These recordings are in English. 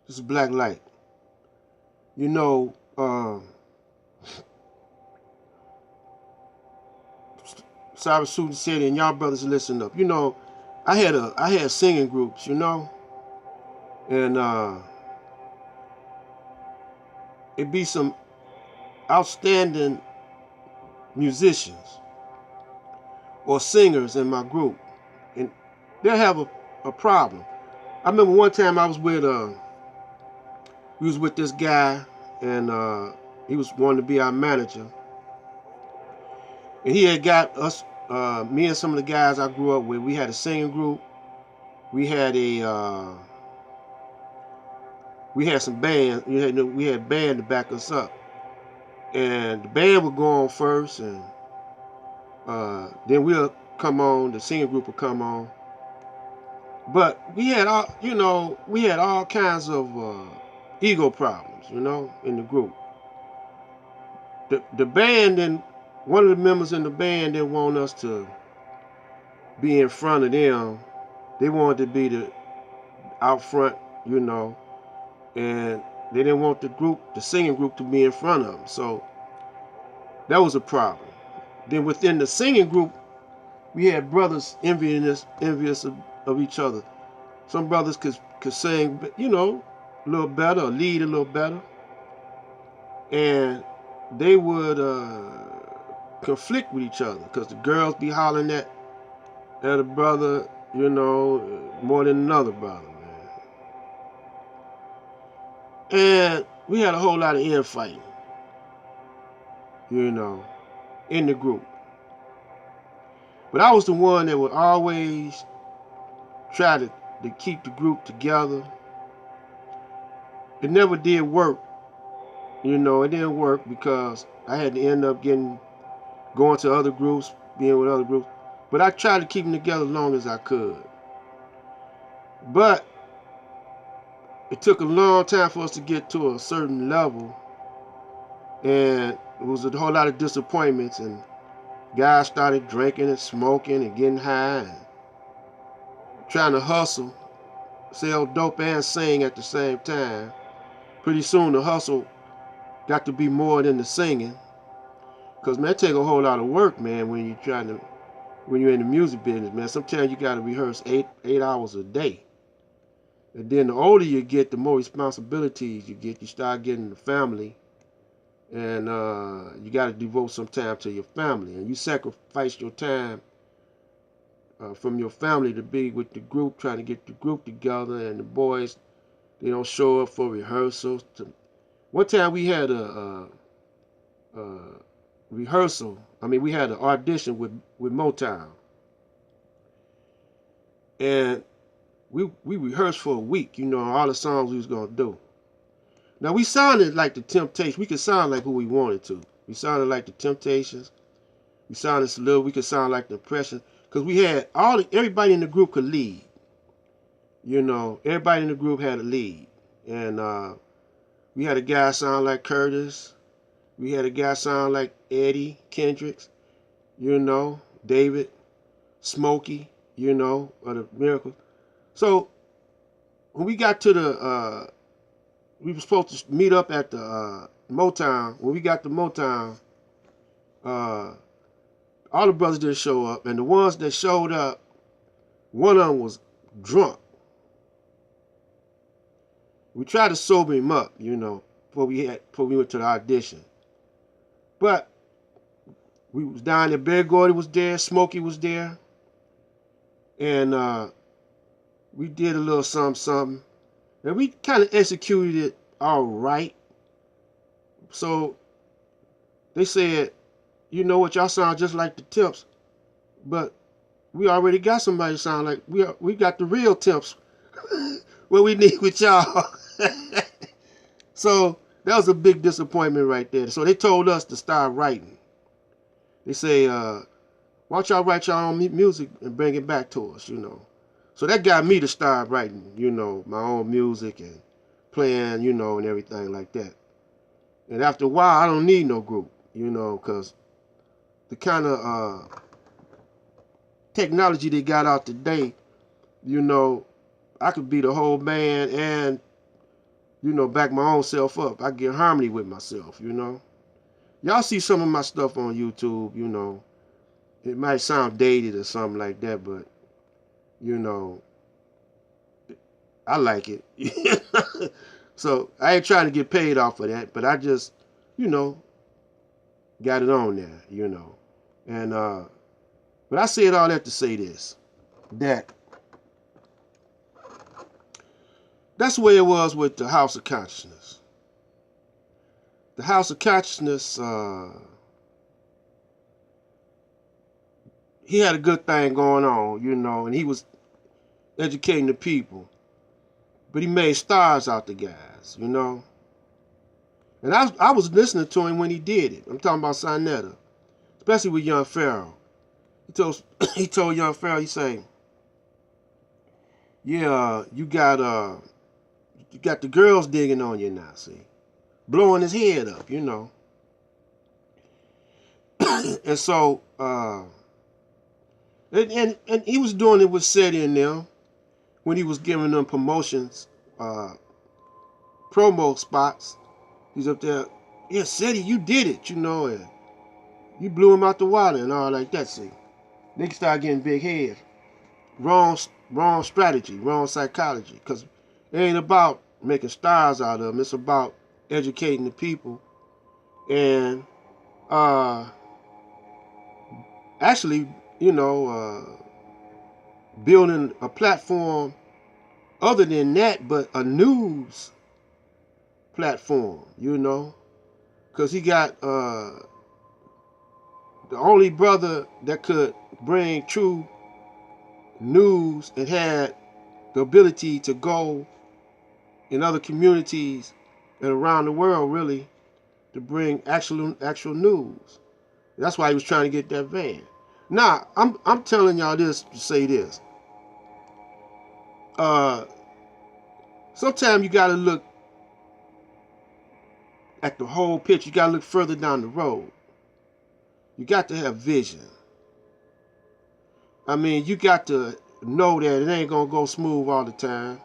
This is Black Light. You know, Cyberspace City, and y'all brothers listen up. You know, I had singing groups, you know, and it be some outstanding musicians or singers in my group, and they'll have a problem. I remember one time we was with this guy, and he was wanting to be our manager, and he had got us, me and some of the guys I grew up with. We had a singing group. We had a we had some band. We had band to back us up, and the band would go on first, and then we'll come on. The singing group would come on. But we had all kinds of ego problems, you know, in the group. The band and one of the members in the band didn't want us to be in front of them. They wanted to be the out front, you know, and they didn't want the singing group, to be in front of them. So that was a problem. Then within the singing group, we had brothers envious of each other. Some brothers could sing, you know, a little better, or lead a little better, and they would conflict with each other because the girls be hollering at a brother, you know, more than another brother, man. And we had a whole lot of infighting, you know, in the group. But I was the one that would always try to keep the group together. It never did work, you know. It didn't work because I had to end up going to other groups, being with other groups. But I tried to keep them together as long as I could. But it took a long time for us to get to a certain level, and it was a whole lot of disappointments, and guys started drinking and smoking and getting high and trying to hustle, sell dope and sing at the same time. Pretty soon the hustle got to be more than the singing, because man, it take a whole lot of work, man, when you're in the music business, man. Sometimes you got to rehearse eight hours a day. And then the older you get, the more responsibilities you get. You start getting the family, and you got to devote some time to your family, and you sacrifice your time from your family to be with the group, trying to get the group together. And the boys, they don't show up for rehearsals. One time we had a rehearsal. I mean, we had an audition with Motown, and we rehearsed for a week. You know, all the songs we was gonna do. Now we sounded like the Temptations. We could sound like who we wanted to. We sounded like the Temptations. We sounded a little. We could sound like the Impressions, because we had everybody in the group could lead. You know, everybody in the group had a lead, and we had a guy sound like Curtis. We had a guy sound like Eddie Kendricks. You know, David, Smokey. You know, of the Miracles. So when we got to we were supposed to meet up at the Motown. When we got to Motown, all the brothers didn't show up, and the ones that showed up, one of them was drunk. We tried to sober him up, you know, before we went to the audition. But we was down there. Bear Gordy was there, Smokey was there, and we did a little something, and we kind of executed it all right. So they said, you know what, y'all sound just like the Temps, but we already got somebody sound like we got the real Temps. What we need with y'all. So that was a big disappointment right there. So they told us to start writing. They say, why don't y'all write your own music and bring it back to us, you know. So that got me to start writing, you know, my own music and playing, you know, and everything like that. And after a while, I don't need no group, you know, because the kind of technology they got out today, you know, I could be the whole band and back my own self up. I get harmony with myself, Y'all see some of my stuff on YouTube, It might sound dated or something like that, but, I like it. So I ain't trying to get paid off of that, but I just, got it on there, And but I said all that to say this, that that's the way it was with the House of Consciousness. The House of Consciousness, he had a good thing going on, and he was educating the people. But he made stars out the guys, And I was listening to him when he did it. I'm talking about Sinetta, especially with young Pharaoh. He told young Pharaoh, he say, yeah, you got the girls digging on you now, see, blowing his head up, And so, and he was doing it with SETI and them when he was giving them promotions, promo spots. He's up there, yeah, SETI, you did it, and you blew him out the water and all like that, see. Niggas start getting big heads. Wrong strategy, wrong psychology, because it ain't about making stars out of them. It's about educating the people and actually, building a platform other than that, but a news platform, because he got the only brother that could bring true news and had the ability to go in other communities and around the world, really, to bring actual news. That's why he was trying to get that van. Now, I'm telling y'all this to say this. Sometimes you got to look at the whole picture. You got to look further down the road. You got to have vision. I mean, you got to know that it ain't going to go smooth all the time.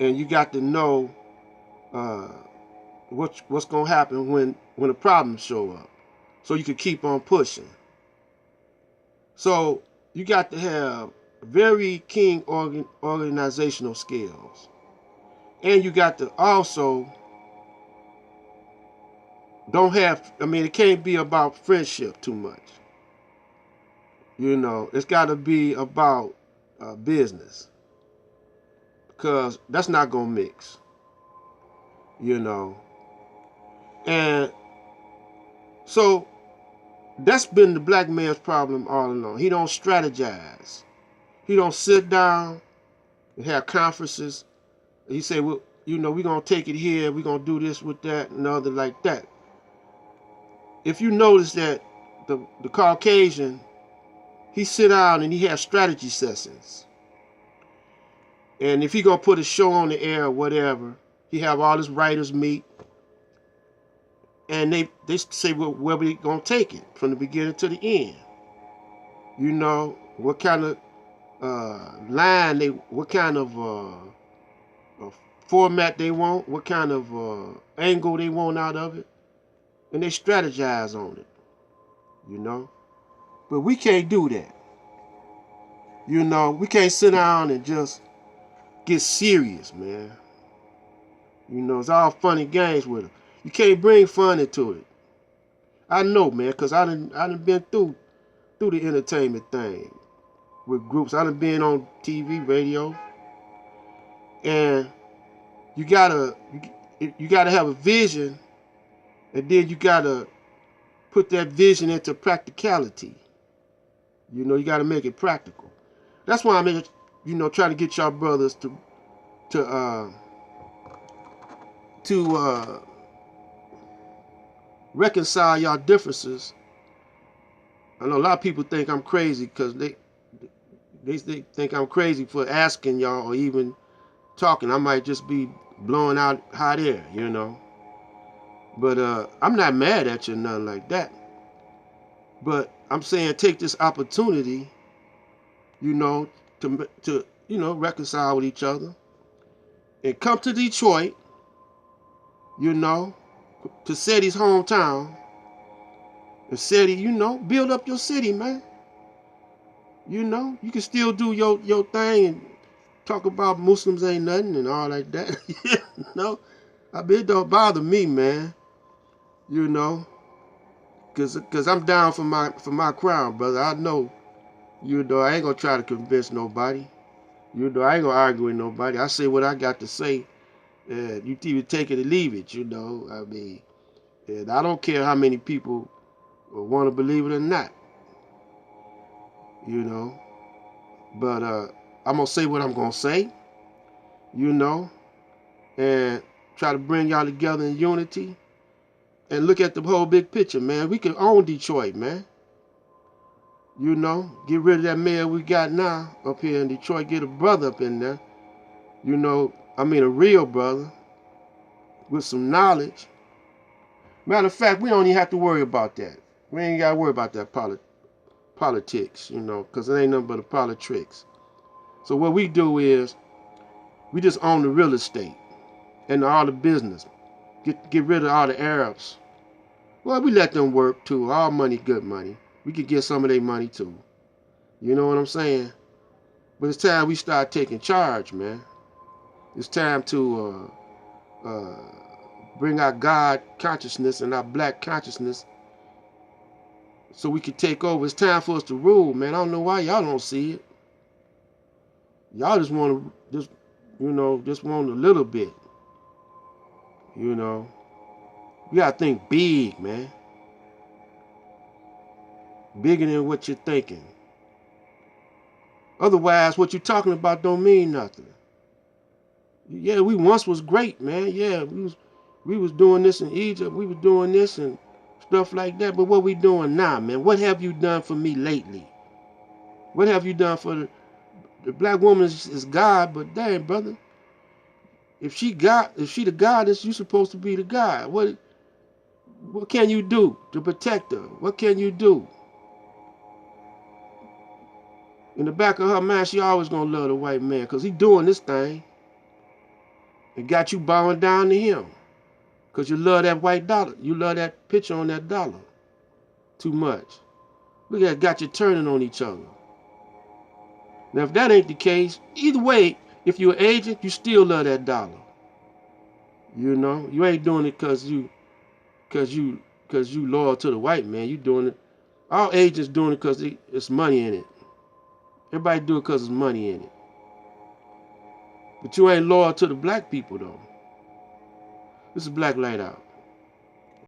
And you got to know what's going to happen when the problems show up, so you can keep on pushing. So you got to have very keen organizational skills. And you got to also it can't be about friendship too much. It's got to be about business, because that's not going to mix, And so that's been the black man's problem all along. He don't strategize. He don't sit down and have conferences. He say, well, we're going to take it here. We're going to do this with that and other like that. If you notice that the Caucasian, he sit down and he has strategy sessions. And if he going to put a show on the air or whatever, he have all his writers meet. And they say, well, where we going to take it from the beginning to the end. What kind of line what kind of format they want, what kind of angle they want out of it. And they strategize on it, But we can't do that. We can't sit down and just get serious, man. It's all fun and games with it. You can't bring fun into it. I know, man, because I done been through the entertainment thing with groups. I done been on TV, radio, and you gotta have a vision, and then you gotta put that vision into practicality. You gotta make it practical. That's why I'm trying to get y'all brothers to reconcile y'all differences. I know a lot of people think I'm crazy because they think I'm crazy for asking y'all or even talking. I might just be blowing out hot air, But I'm not mad at you or nothing like that. But I'm saying take this opportunity, to reconcile with each other and come to Detroit you know, to Seti's hometown. And Seti, you know, build up your city, man. You know, you can still do your thing and talk about Muslims ain't nothing and all like that. You know, I mean, it don't bother me, man. You know, cause I'm down for my crown, brother. I know, you know, I ain't gonna try to convince nobody. You know, I ain't gonna argue with nobody. I say what I got to say. You either take it or leave it. You know, I mean, and I don't care how many people want to believe it or not. You know, but I'm gonna say what I'm gonna say. You know, and try to bring y'all together in unity and look at the whole big picture, man. We can own Detroit, man. You know, get rid of that mayor we got now up here in Detroit. Get a brother up in there. You know, I mean a real brother with some knowledge. Matter of fact, we don't even have to worry about that. We ain't got to worry about that politics, you know, because it ain't nothing but a politics. So what we do is we just own the real estate and all the business. Get rid of all the Arabs. Well, we let them work too. All money, good money. We could get some of their money too. You know what I'm saying? But it's time we start taking charge, man. It's time to bring our God consciousness and our black consciousness so we can take over. It's time for us to rule, man. I don't know why y'all don't see it. Y'all just want to, just want a little bit. You know, you gotta think big, man. Bigger than what you're thinking. Otherwise, what you're talking about don't mean nothing. Yeah, we once was great, man. Yeah, we was doing this in Egypt. We was doing this and stuff like that. But what we doing now, man? What have you done for me lately? What have you done for the black woman is God, but dang, brother, if she the goddess, you supposed to be the God. What can you do to protect her? What can you do? In the back of her mind, she always gonna love the white man because he doing this thing and got you bowing down to him because you love that white dollar. You love that picture on that dollar too much. Look at that, got you turning on each other. Now, if that ain't the case, either way, if you're an agent, you still love that dollar. You know, you ain't doing it because you loyal to the white man. You doing it. All agents doing it because it's money in it. Everybody do it because there's money in it. But you ain't loyal to the black people though. This is Black Light Out.